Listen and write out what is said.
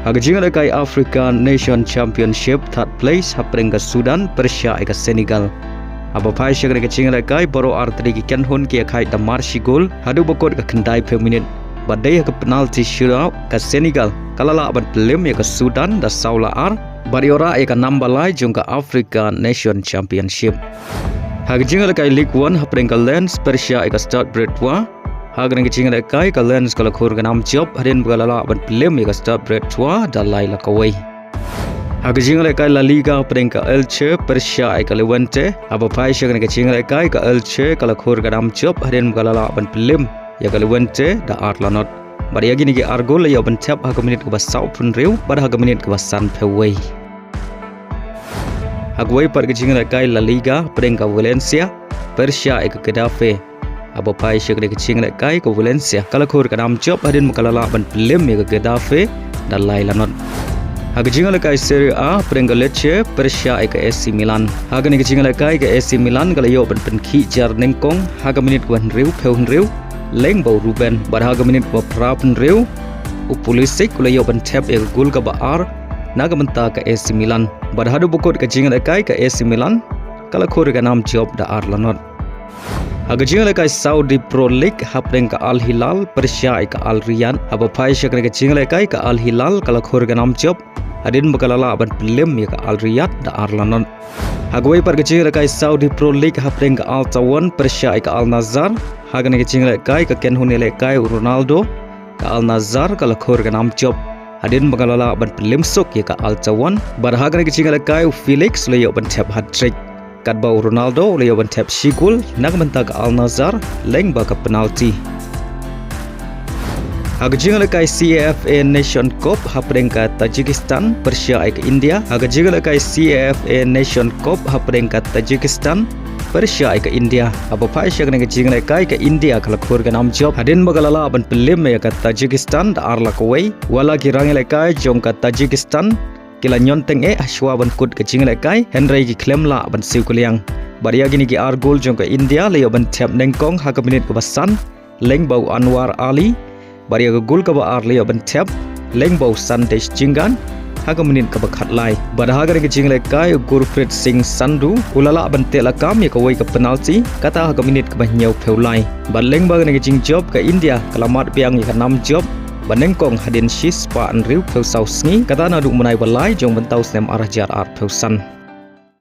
Hagajinga kai Africa Nation Championship third place haprenga Sudan Persia eka Senegal. Aba pai shagre ke chinga kai boro artri ki ken hun ki khai da marshi goal hadu bokot ka khandai per minute. Badai ke penalti shootout ke Senegal kalala aban pelim ya ke Sudan da saula ar bariora eka nambalai jung ke Africa Nation Championship. Hagajinga kai League 1 haprenga Lens Persia eka start break 2. Hagan ke chinga kai ka Lens kala Khur ke Namjop Hadien galala aban pelim ya ke start break 2 da lai la kawai. Hagajinga kai La Liga haprenga Elche Persia eka Levante aba pai shagan ke chinga kai ka Elche kala Khur ke Namjop Hadien galala aban pelim ya ke Levante da Arlanot. Bari yagi ni ke Argol ya aban tap haga minit ke basau pun riu pada haga minit ke basan peway. Hagway par ke chinga kai La Liga haprenga Valencia Persia eka Getafe. Aba pai shagre ke chinga kai ko Valencia kala Khur ke Namjop Hadien galala aban pelim ya ke Getafe da Lailanot. Hagajinga kai Serie A haprenga Lecce Persia eka AC Milan. Haga ni ke chinga kai ke AC Milan kala yo ban penki jar nengkong haga minit ko riu peu riu leng bau Ruben bar haga minit ko prapen riu Pulisic kala yo ban tap eka gol ka baar naga menta ke AC Milan bar hadu bukot ke chinga kai ke AC Milan kala Khur ke Namjop da Arlanot. Hagajinga kai Saudi Pro League haprenga Al Hilal Persia eka Al Riyadh aba pai shakre ke chinga kai ke Al Hilal kala Khur ke Namjop Hadien bakalala aban pelim ya ke Al Riyadh da Arlanot. Hagway par ke chinga kai Saudi Pro League haprenga Al Tawan Persia eka Al Nassr hagan ke chinga kai ke ken hunele kai Ronaldo ke Al Nassr kala Khur ke Namjop Hadien bakalala aban pelim sok ya ke Al Tawan bar hagan ke chinga kai Felix le yo ban tap Hattrick kat bau Ronaldo le yo ban tap shigul nak menta ke Al Nassr leng ba ke penalti. Hagajinga kai CAFA Nation Cup haprenga Tajikistan Persia eka India. Hagajinga kai CAFA Nation Cup haprenga Tajikistan Persia eka India. Aba pai shagna ke jinga kai ke India kala Khur ke Namjop Hadien bagalala aban pelim ya ke Tajikistan da arla kawai wala ki rangile kai jong ke Tajikistan kila nyonteng ashwa ban kut ke jinga kai Henry ki klemla ban siu kuliang. Baria gini ki argol jong ke India le ban tap nengkong haga minit ke basan leng bau Anwar Ali Bari aga gol ka ba arli aban tap leng bau Sandesh Jingan haga menit ka bakhat lai pada haga ke jingle kai Gurpreet Singh Sandhu ulala aban tela kam ya ka wai ka penalti kata haga menit ka nyau peulai ban leng ba ke jing job ka India kalamat Biang ya ka Namjop baneng kong Hadien Shis pa an riu peu sau Sngi kata na du menai balai jong bentau snem arah jar art peusan.